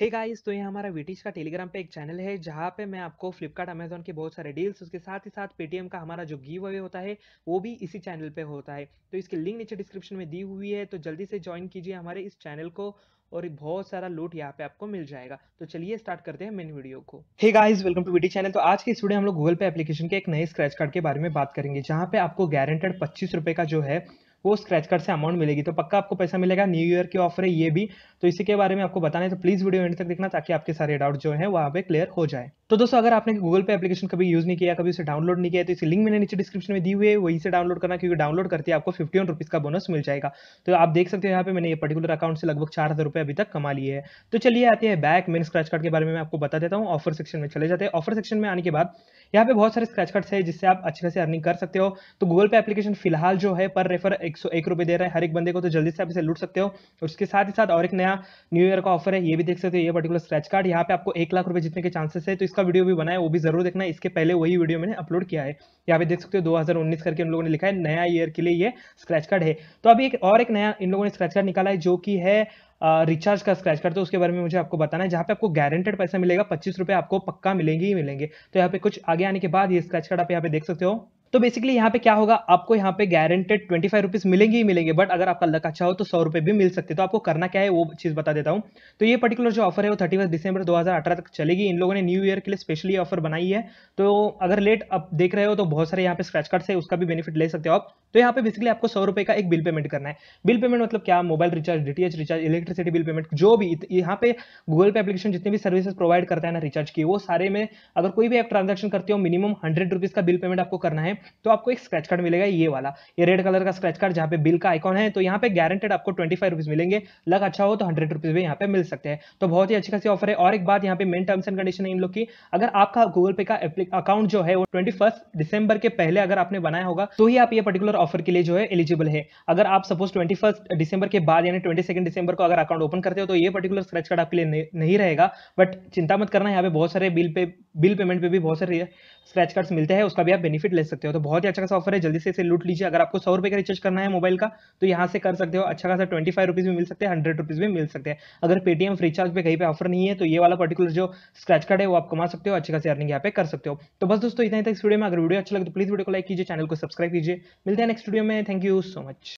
Hey guys, तो ये हमारा वीटीच का टेलीग्राम पे एक चैनल है जहाँ पे मैं आपको फ्लिपकार्ट अमेज़न के बहुत सारे डील्स, उसके साथ ही साथ पेटीएम का हमारा जो गिव अवे होता है वो भी इसी चैनल पे होता है। तो इसकी लिंक नीचे डिस्क्रिप्शन में दी हुई है, तो जल्दी से ज्वाइन कीजिए हमारे इस चैनल को और बहुत सारा लूट यहाँ पे आपको मिल जाएगा। तो चलिए स्टार्ट करते हैं मेन वीडियो को। Hey guys, welcome to VTeach channel. तो आज के इस वीडियो में हम लोग गूगल पे एप्लीकेशन के एक नए स्क्रैच कार्ड के बारे में बात करेंगे, जहाँ पे आपको गारंटेड 25 रुपए का जो है वो स्क्रैच कार्ड से अमाउंट मिलेगी। तो पक्का आपको पैसा मिलेगा, न्यू ईयर की ऑफर है ये भी। तो इसी के बारे में आपको बताना है, तो प्लीज वीडियो एंड तक देखना ताकि आपके सारे डाउट जो है वहां पे क्लियर हो जाए। तो दोस्तों, अगर आपने गूगल पे एप्लीकेशन कभी यूज नहीं किया, कभी उसे डाउनलोड नहीं किया, तो इसकी लिंक मैंने नीचे डिस्क्रिप्शन में दी हुई है, वहीं से डाउनलोड करना, क्योंकि डाउनलोड करते ही आपको 51 रुपीज का बोनस मिल जाएगा। तो आप देख सकते हो यहाँ पे मैंने ये पर्टिकुलर अकाउंट से लगभग 4000 रुपए अभी तक कमा लिए हैं। तो चलिए आते हैं बैक मेन स्क्रैच कार्ड के बारे में मैं आपको बता देता हूँ। ऑफर सेक्शन में चले जाते हैं। ऑफर सेक्शन में आने के बाद यहाँ पे बहुत सारे स्क्रैच कार्ड्स है जिससे आप अच्छे खासी अर्निंग कर सकते हो। तो गूगल पे एप्लीकेशन फिलहाल जो है पर रेफर 101 रुपए दे रहा है हर एक बंदे को, तो जल्दी से आप इसे लूट सकते हो। और उसके साथ ही साथ और एक नया न्यू ईयर का ऑफर है, ये भी देख सकते हो। ये पर्टिकुलर स्क्रैच कार्ड यहाँ पे आपको 1 लाख रुपए जीतने के चांसेस है, तो इसका वीडियो भी बनाया, वो भी जरूर देखना। इसके पहले वही वीडियो मैंने अपलोड किया है। यहाँ पे देख सकते हो 2019 करके उन लोगों ने लिखा है, नया ईयर के लिए ये स्क्रैच कार्ड है। तो अभी एक नया इन लोगों ने स्क्रैच कार्ड निकाला है जो कि है रिचार्ज का स्क्रैच कार्ड। तो उसके बारे में मुझे आपको बताना है, जहाँ पे आपको गारंटेड पैसा मिलेगा, 25 रुपए आपको पक्का मिलेंगे ही मिलेंगे। तो यहाँ पे कुछ आगे आने के बाद ये स्क्रैच कार्ड आप यहाँ पे देख सकते हो। तो बेसिकली यहाँ पे क्या होगा, आपको यहाँ पे गारंटेड 25 रुपीज मिलेंगे ही मिलेंगे, बट अगर आपका लक अच्छा हो तो 100 रुपए भी मिल सकते हैं। तो आपको करना क्या है वो चीज बता देता हूँ। तो ये पर्टिकुलर जो ऑफर है वो 31 दिसंबर 2018 तक चलेगी। इन लोगों ने न्यू ईयर के लिए स्पेशली ऑफर बनाई है। तो अगर लेट आप देख रहे हो तो बहुत सारे यहाँ पे स्क्रैच कार्ड है, उसका भी बेनिफिट ले सकते हो आप। तो यहाँ पे बेसिकली आपको 100 रुपए का एक बिल पेमेंट करना है। बिल पेमेंट मतलब क्या, mobile recharge, DTH recharge, electricity bill payment, जो भी यहाँ पे गूगल पे एप्लीकेशन जितने भी सर्विसेज प्रोवाइड करता है ना रिचार्ज की, वो सारे में अगर कोई भी आप ट्रांजेक्शन करते हो मिनिमम 100 रुपीज का बिल पेमेंट आपको करना है, तो आपको एक स्क्रैच कार्ड मिलेगा, ये वाला, ये रेड कलर का स्क्रैच कार्ड जहाँ पे बिल का आइकॉन है। तो यहाँ पे गारंटेड आपको 25 रुपीज मिलेंगे, लग अच्छा हो तो 100 रुपीज भी यहाँ पे मिल सकते हैं। तो बहुत ही अच्छी खासी ऑफर है। और एक बात, यहाँ पे मेन टर्म्स एंड कंडीशन है इन लोग की, अगर आपका गूगल पे का अकाउंट जो है वो 21 दिसंबर के पहले अगर आपने बनाया होगा तो ही आप ये पर्टिकुलर ऑफर के लिए जो है एलिजिबल है। अगर आप सपोज 21 दिसंबर के बाद यानी 22 दिसंबर को अगर अकाउंट ओपन करते हो तो ये पर्टिकुलर स्क्रैच कार्ड आपके लिए नहीं रहेगा। बट चिंता मत करना, यहाँ पे बहुत सारे बिल पेमेंट पे भी बहुत सारे स्क्रैच कार्ड्स मिलते हैं, उसका भी आप बेनिफिट ले सकते हो। तो बहुत ही अच्छा खासा ऑफर है, जल्दी से इसे लूट लीजिए। अगर आपको 100 रुपए का रिचार्ज करना है मोबाइल का तो यहाँ से कर सकते हो। अच्छा खासा 25 रुपीज भी मिल सकते हैं, 100 रुपीज भी मिल सकते हैं। अगर पेटीएम फ्री चार्ज पे कहीं पे ऑफर नहीं है तो ये वाला पर्टिकुलर जो स्क्रैच कार्ड है वो आप कमा सकते हो, अच्छी खासी अर्निंग यहाँ पे कर सकते हो। तो बस दोस्तों इतना ही था इस वीडियो में। अगर वीडियो अच्छा लगे तो प्लीज वीडियो को लाइक कीजिए, चैनल को सब्सक्राइब कीजिए। मिलते हैं नेक्स्ट वीडियो में। Thank you so much.